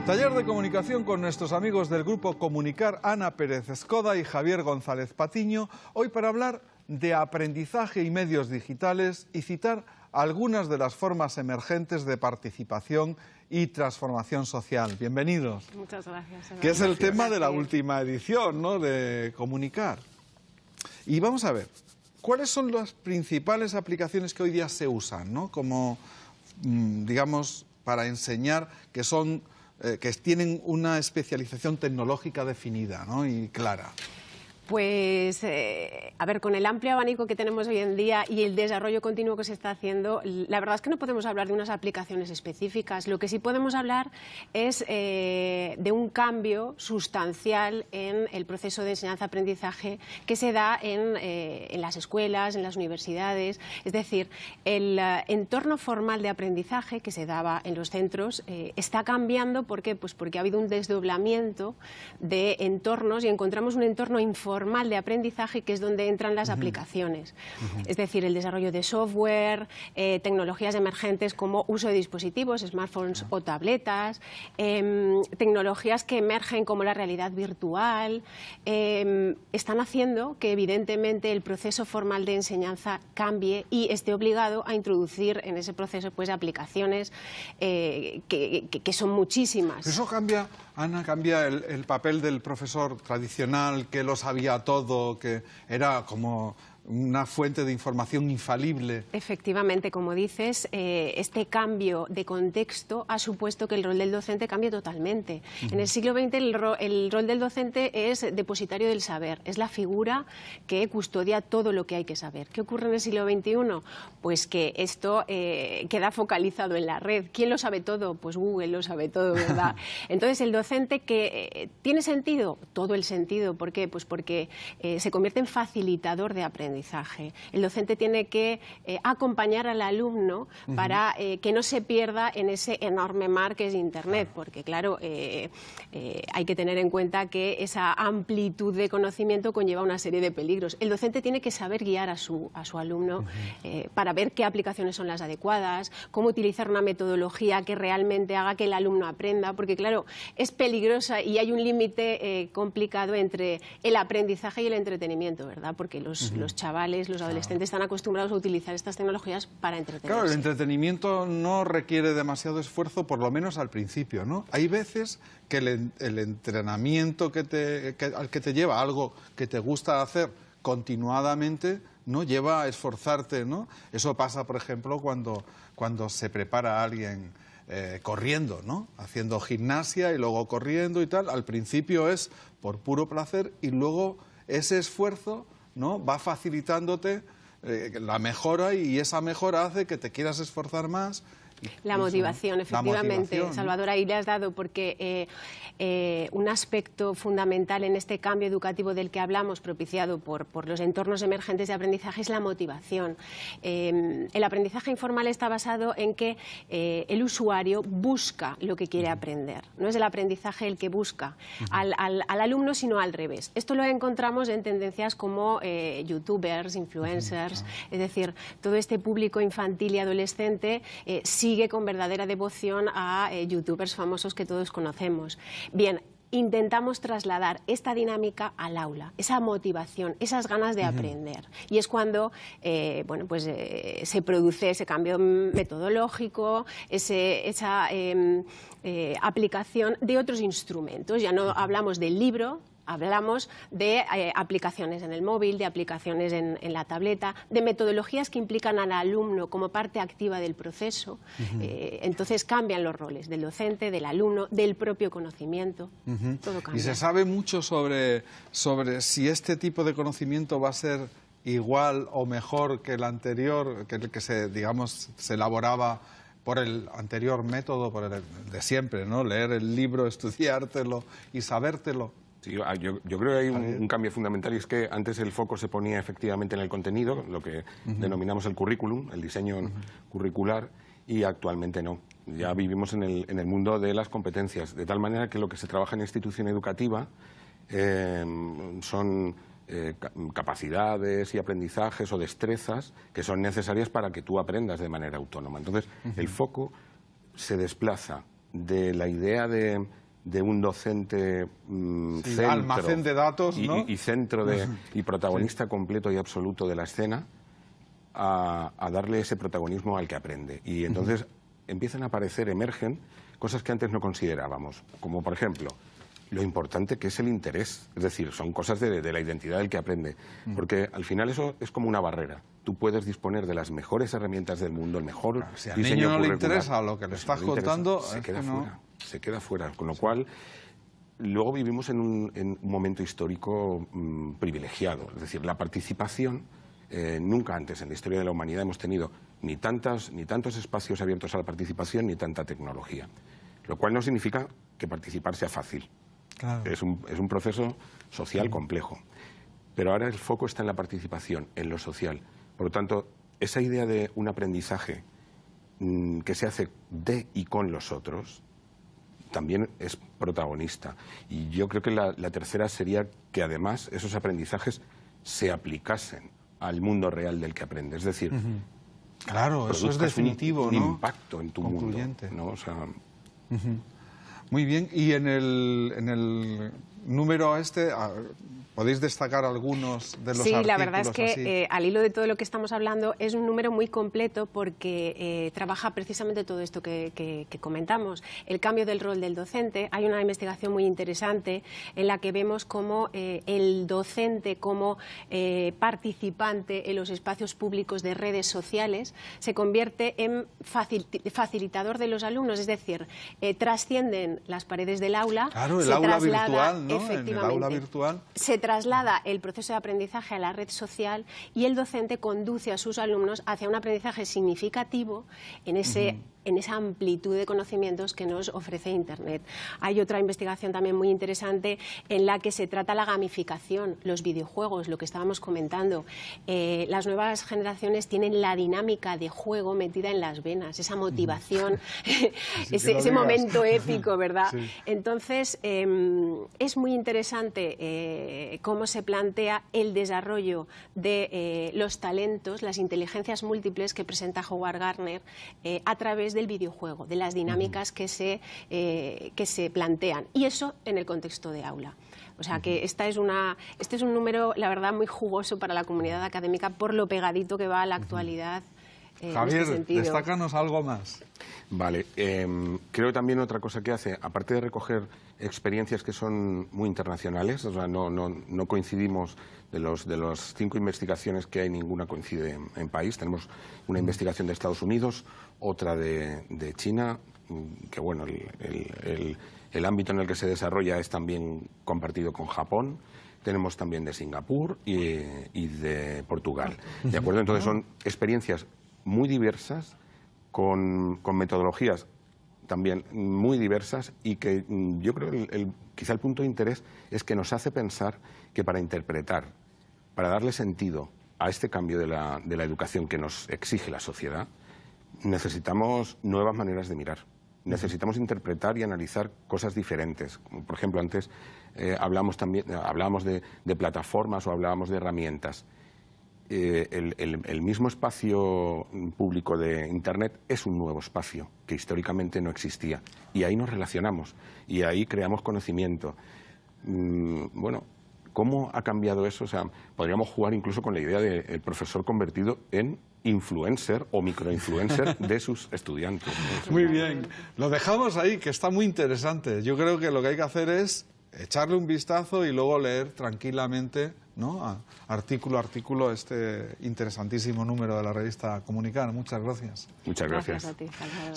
Taller de comunicación con nuestros amigos del grupo Comunicar, Ana Pérez Escoda y Javier González Patiño, hoy para hablar de aprendizaje y medios digitales y citar algunas de las formas emergentes de participación y transformación social. Bienvenidos. Muchas gracias. Que es el tema de la última edición, ¿no?, de Comunicar. Y vamos a ver, ¿cuáles son las principales aplicaciones que hoy día se usan, ¿no?, como, digamos, para enseñar, que son... que tienen una especialización tecnológica definida, ¿no?, y clara? Pues, a ver, con el amplio abanico que tenemos hoy en día y el desarrollo continuo que se está haciendo, la verdad es que no podemos hablar de unas aplicaciones específicas. Lo que sí podemos hablar es de un cambio sustancial en el proceso de enseñanza-aprendizaje que se da en las escuelas, en las universidades. Es decir, el entorno formal de aprendizaje que se daba en los centros está cambiando. ¿Por qué? Pues porque ha habido un desdoblamiento de entornos y encontramos un entorno informal de aprendizaje, que es donde entran las aplicaciones. Es decir, el desarrollo de software, tecnologías emergentes como uso de dispositivos, smartphones o tabletas, tecnologías que emergen como la realidad virtual, están haciendo que evidentemente el proceso formal de enseñanza cambie y esté obligado a introducir en ese proceso pues aplicaciones que son muchísimas. ¿Eso cambia, Ana, cambia el papel del profesor tradicional, que lo sabía todo, que era como una fuente de información infalible? Efectivamente, como dices, este cambio de contexto ha supuesto que el rol del docente cambie totalmente. En el siglo XX el rol del docente es depositario del saber, es la figura que custodia todo lo que hay que saber. ¿Qué ocurre en el siglo XXI? Pues que esto queda focalizado en la red. ¿Quién lo sabe todo? Pues Google lo sabe todo, ¿verdad? Entonces el docente, que ¿tiene sentido? Todo el sentido. ¿Por qué? Pues porque se convierte en facilitador de aprendizaje. El docente tiene que acompañar al alumno para que no se pierda en ese enorme mar que es Internet, porque claro, hay que tener en cuenta que esa amplitud de conocimiento conlleva una serie de peligros. El docente tiene que saber guiar a su alumno para ver qué aplicaciones son las adecuadas, cómo utilizar una metodología que realmente haga que el alumno aprenda, porque claro, es peligrosa y hay un límite complicado entre el aprendizaje y el entretenimiento, ¿verdad? Porque los chavales, los adolescentes están acostumbrados a utilizar estas tecnologías para entretenerse. Claro, el entretenimiento no requiere demasiado esfuerzo, por lo menos al principio, ¿no? Hay veces que el entrenamiento al que te lleva algo que te gusta hacer continuadamente, ¿no?, lleva a esforzarte, ¿no? Eso pasa, por ejemplo, cuando se prepara a alguien corriendo, ¿no?, haciendo gimnasia y luego corriendo y tal. Al principio es por puro placer y luego ese esfuerzo, ¿no?, va facilitándote la mejora, y esa mejora hace que te quieras esforzar más. La motivación, efectivamente, Salvador, ahí le has dado, porque un aspecto fundamental en este cambio educativo del que hablamos, propiciado por los entornos emergentes de aprendizaje, es la motivación. El aprendizaje informal está basado en que el usuario busca lo que quiere aprender. No es el aprendizaje el que busca al alumno, sino al revés. Esto lo encontramos en tendencias como youtubers, influencers, es decir, todo este público infantil y adolescente sigue con verdadera devoción a youtubers famosos que todos conocemos. Bien, intentamos trasladar esta dinámica al aula, esa motivación, esas ganas de aprender. Y es cuando bueno, pues, se produce ese cambio metodológico, esa aplicación de otros instrumentos. Ya no hablamos del libro, hablamos de aplicaciones en el móvil, de aplicaciones en la tableta, de metodologías que implican al alumno como parte activa del proceso. Entonces cambian los roles del docente, del alumno, del propio conocimiento. Todo cambia. Y se sabe mucho sobre si este tipo de conocimiento va a ser igual o mejor que el anterior, que el que se elaboraba por el anterior método, por el de siempre, ¿no? Leer el libro, estudiártelo y sabértelo. Sí, yo creo que hay un cambio fundamental, y es que antes el foco se ponía efectivamente en el contenido, lo que denominamos el currículum, el diseño curricular, y actualmente no. Ya vivimos en el mundo de las competencias, de tal manera que lo que se trabaja en institución educativa son capacidades y aprendizajes o destrezas que son necesarias para que tú aprendas de manera autónoma. Entonces, el foco se desplaza de la idea de un docente centro, almacén de datos, ¿no? y centro y protagonista completo y absoluto de la escena, a darle ese protagonismo al que aprende. Y entonces empiezan a aparecer, emergen cosas que antes no considerábamos, como por ejemplo lo importante que es el interés. Es decir, son cosas de la identidad del que aprende. Porque al final eso es como una barrera. Tú puedes disponer de las mejores herramientas del mundo, el mejor si al diseño niño no le curricular, interesa lo que le estás contando, se queda fuera. Se queda fuera. Con lo cual, luego vivimos en un momento histórico privilegiado. Es decir, la participación, nunca antes en la historia de la humanidad hemos tenido ni tantos espacios abiertos a la participación ni tanta tecnología. Lo cual no significa que participar sea fácil. Claro. Es un proceso social complejo. Pero ahora el foco está en la participación, en lo social. Por lo tanto, esa idea de un aprendizaje que se hace de y con los otros también es protagonista. Y yo creo que la tercera sería que además esos aprendizajes se aplicasen al mundo real del que aprende. Es decir, claro, eso es definitivo, un ¿no? impacto en tu mundo, ¿no? O sea, muy bien, y en el número ¿podéis destacar algunos de los artículos? Sí, la verdad es que al hilo de todo lo que estamos hablando es un número muy completo porque trabaja precisamente todo esto que comentamos, el cambio del rol del docente. Hay una investigación muy interesante en la que vemos cómo el docente como participante en los espacios públicos de redes sociales se convierte en facilitador de los alumnos, es decir, trascienden las paredes del aula. Claro, el aula virtual, ¿no? Efectivamente, en el aula virtual se traslada el proceso de aprendizaje a la red social y el docente conduce a sus alumnos hacia un aprendizaje significativo en esa amplitud de conocimientos que nos ofrece Internet. Hay otra investigación también muy interesante en la que se trata la gamificación, los videojuegos, lo que estábamos comentando. Las nuevas generaciones tienen la dinámica de juego metida en las venas, esa motivación, ese momento épico, ¿verdad? Sí. Entonces, es muy interesante cómo se plantea el desarrollo de los talentos, las inteligencias múltiples que presenta Howard Gardner a través del videojuego, de las dinámicas que se plantean, y eso en el contexto de aula. O sea que este es un número, la verdad, muy jugoso para la comunidad académica por lo pegadito que va a la actualidad. Javier, en este sentido. destácanos algo más. Vale, creo también otra cosa que hace, aparte de recoger experiencias que son muy internacionales, o sea, no coincidimos de las 5 investigaciones que hay, ninguna coincide en país. Tenemos una investigación de Estados Unidos, otra de China, que bueno, el ámbito en el que se desarrolla es también compartido con Japón. Tenemos también de Singapur y de Portugal. ¿De acuerdo? Entonces son experiencias muy diversas, con metodologías también muy diversas, y que yo creo que quizá el punto de interés es que nos hace pensar que para interpretar, para darle sentido a este cambio de la educación que nos exige la sociedad, necesitamos nuevas maneras de mirar. Necesitamos interpretar y analizar cosas diferentes. Como por ejemplo, antes hablábamos de plataformas o hablábamos de herramientas. El mismo espacio público de Internet es un nuevo espacio que históricamente no existía, y ahí nos relacionamos y ahí creamos conocimiento. Bueno, ¿cómo ha cambiado eso? O sea, podríamos jugar incluso con la idea del profesor convertido en influencer o microinfluencer de sus estudiantes. Muy bien, lo dejamos ahí, que está muy interesante. Yo creo que lo que hay que hacer es echarle un vistazo y luego leer tranquilamente, ¿no?, artículo a artículo, este interesantísimo número de la revista Comunicar. Muchas gracias. Muchas gracias. Gracias a ti, Salvador.